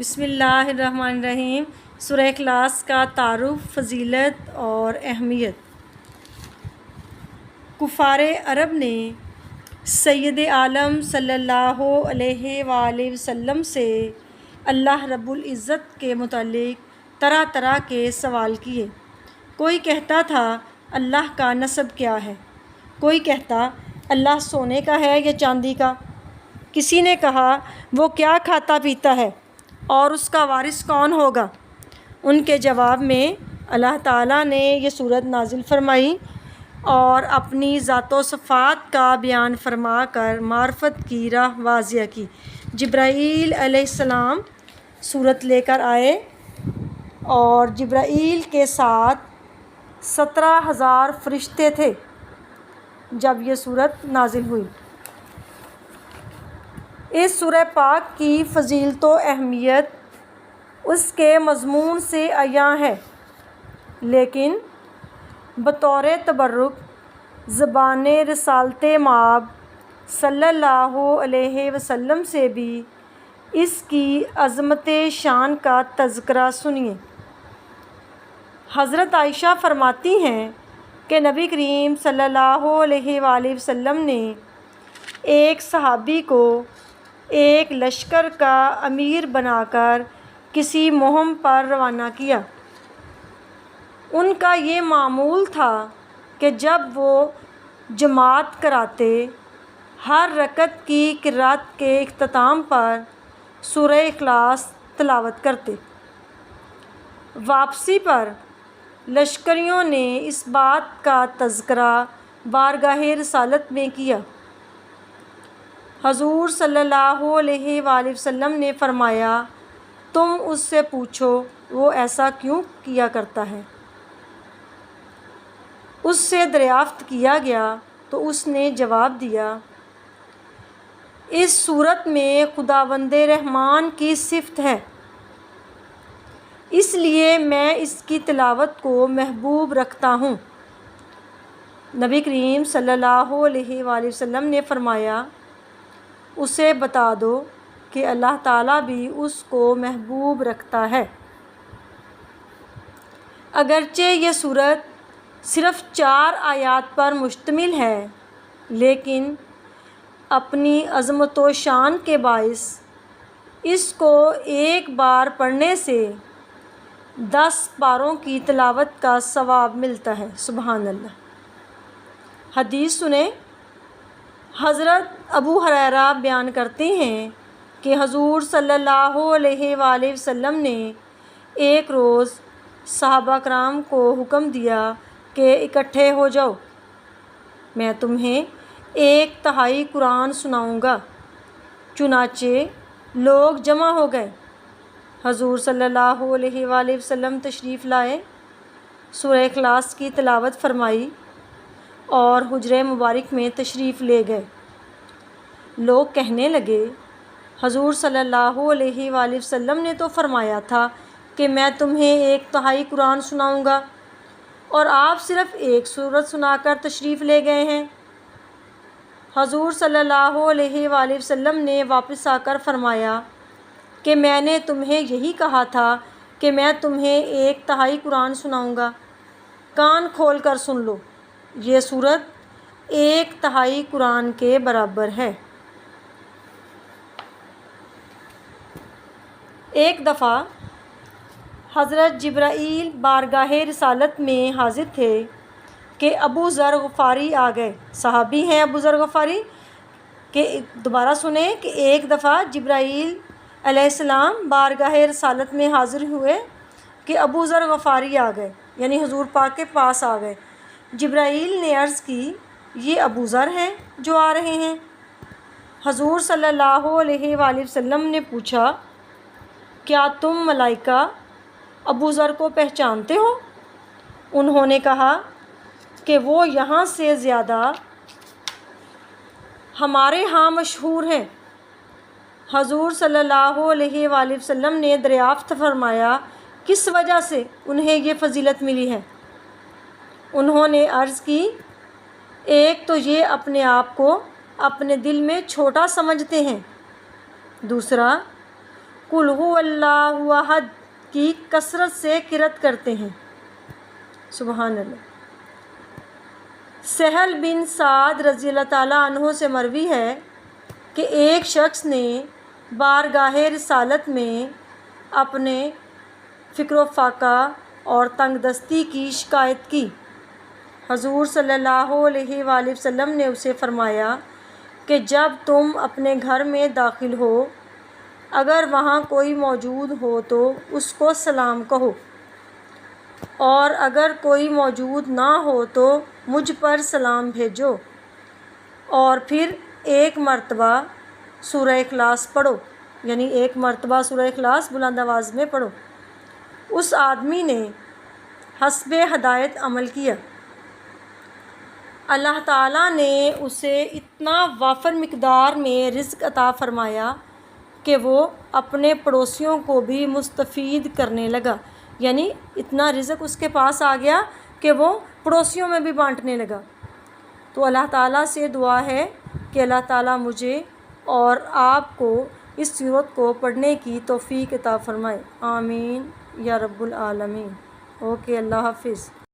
بسم اللہ الرحمن الرحیم۔ سورہ اخلاص کا تعارف، فضیلت اور اہمیت۔ کفار عرب نے سید عالم صلی اللہ علیہ وآلہ وسلم سے اللہ رب العزت کے متعلق طرح طرح کے سوال کیے۔ کوئی کہتا تھا اللہ کا نسب کیا ہے، کوئی کہتا اللہ سونے کا ہے یا چاندی کا، کسی نے کہا وہ کیا کھاتا پیتا ہے اور اس کا وارث کون ہوگا۔ ان کے جواب میں اللہ تعالیٰ نے یہ سورت نازل فرمائی اور اپنی ذات و صفات کا بیان فرما کر معرفت کی راہ واضح کی۔ جبرائیل علیہ السلام سورت لے کر آئے اور جبرائیل کے ساتھ 17,000 فرشتے تھے جب یہ سورت نازل ہوئی۔ اس سورہ پاک کی فضیلت و اہمیت اس کے مضمون سے عیاں ہے، لیکن بطور تبرک زبان رسالت مآب صلی اللہ علیہ وسلم سے بھی اس کی عظمت شان کا تذکرہ سنیے۔ حضرت عائشہ فرماتی ہیں کہ نبی کریم صلی اللہ علیہ وآلہ وسلم نے ایک صحابی کو ایک لشکر کا امیر بنا کر کسی مہم پر روانہ کیا۔ ان کا یہ معمول تھا کہ جب وہ جماعت کراتے، ہر رکعت کی قرات کے اختتام پر سورہ اخلاص تلاوت کرتے۔ واپسی پر لشکریوں نے اس بات کا تذکرہ بارگاہ رسالت میں کیا۔ حضور صلی اللہ علیہ وآلہ وسلم نے فرمایا، تم اس سے پوچھو وہ ایسا کیوں کیا کرتا ہے۔ اس سے دریافت کیا گیا تو اس نے جواب دیا، اس سورت میں خداوند رحمان کی صفت ہے، اس لیے میں اس کی تلاوت کو محبوب رکھتا ہوں۔ نبی کریم صلی اللہ علیہ وآلہ وسلم نے فرمایا، اسے بتا دو کہ اللہ تعالیٰ بھی اس کو محبوب رکھتا ہے۔ اگرچہ یہ سورت صرف 4 آیات پر مشتمل ہے، لیکن اپنی عظمت و شان کے باعث اس کو ایک بار پڑھنے سے 10 پاروں کی تلاوت کا ثواب ملتا ہے۔ سبحان اللہ۔ حدیث سنیں۔ حضرت ابو ہریرہ بیان کرتے ہیں کہ حضور صلی اللہ علیہ وآلہ وسلم نے ایک روز صحابہ کرام کو حکم دیا کہ اکٹھے ہو جاؤ، میں تمہیں 1/3 قرآن سناؤں گا۔ چنانچہ لوگ جمع ہو گئے۔ حضور صلی اللہ علیہ وآلہ وسلم تشریف لائے، سورہ اخلاص کی تلاوت فرمائی اور حجرہ مبارک میں تشریف لے گئے۔ لوگ کہنے لگے، حضور صلی اللہ علیہ وآلہ وسلم نے تو فرمایا تھا کہ میں تمہیں 1/3 قرآن سناؤں گا، اور آپ صرف ایک سورت سنا کر تشریف لے گئے ہیں۔ حضور صلی اللہ علیہ وآلہ وسلم نے واپس آ کر فرمایا کہ میں نے تمہیں یہی کہا تھا کہ میں تمہیں 1/3 قرآن سناؤں گا، کان کھول کر سن لو، یہ سورت 1/3 قرآن کے برابر ہے۔ ایک دفعہ حضرت جبرائیل بارگاہ رسالت میں حاضر تھے کہ ابو ذر غفاری آ گئے۔ صحابی ہیں ابو ذر غفاری، کہ دوبارہ سنیں کہ ایک دفعہ جبرائیل علیہ السلام بارگاہ رسالت میں حاضر ہوئے کہ ابو ذر غفاری آ گئے، یعنی حضور پاک کے پاس آ گئے۔ جبرائیل نے عرض کی، یہ ابو ذر ہیں جو آ رہے ہیں۔ حضور صلی اللہ علیہ وآلہ وسلم نے پوچھا، کیا تم ملائکہ ابو ذر کو پہچانتے ہو؟ انہوں نے کہا کہ وہ یہاں سے زیادہ ہمارے ہاں مشہور ہیں۔ حضور صلی اللہ علیہ وآلہ وسلم نے دریافت فرمایا، کس وجہ سے انہیں یہ فضیلت ملی ہے؟ انہوں نے عرض کی، ایک تو یہ اپنے آپ کو اپنے دل میں چھوٹا سمجھتے ہیں، دوسرا قل هو اللہ احد کی کثرت سے قرأت کرتے ہیں۔ سبحان اللہ۔ سہل بن سعد رضی اللہ تعالیٰ عنہ سے مروی ہے کہ ایک شخص نے بارگاہ رسالت میں اپنے فقر و فاقہ اور تنگ دستی کی شکایت کی۔ حضور صلی اللہ علیہ وآلہ وسلم نے اسے فرمایا کہ جب تم اپنے گھر میں داخل ہو، اگر وہاں کوئی موجود ہو تو اس کو سلام کہو، اور اگر کوئی موجود نہ ہو تو مجھ پر سلام بھیجو، اور پھر ایک مرتبہ سورہ اخلاص پڑھو، یعنی ایک مرتبہ سورہ اخلاص بلند آواز میں پڑھو۔ اس آدمی نے حسب ہدایت عمل کیا۔ اللہ تعالیٰ نے اسے اتنا وافر مقدار میں رزق عطا فرمایا کہ وہ اپنے پڑوسیوں کو بھی مستفید کرنے لگا، یعنی اتنا رزق اس کے پاس آ گیا کہ وہ پڑوسیوں میں بھی بانٹنے لگا۔ تو اللہ تعالیٰ سے دعا ہے کہ اللہ تعالیٰ مجھے اور آپ کو اس سورت کو پڑھنے کی توفیق عطا فرمائے، آمین یا رب العالمین۔ اوکے، اللہ حافظ۔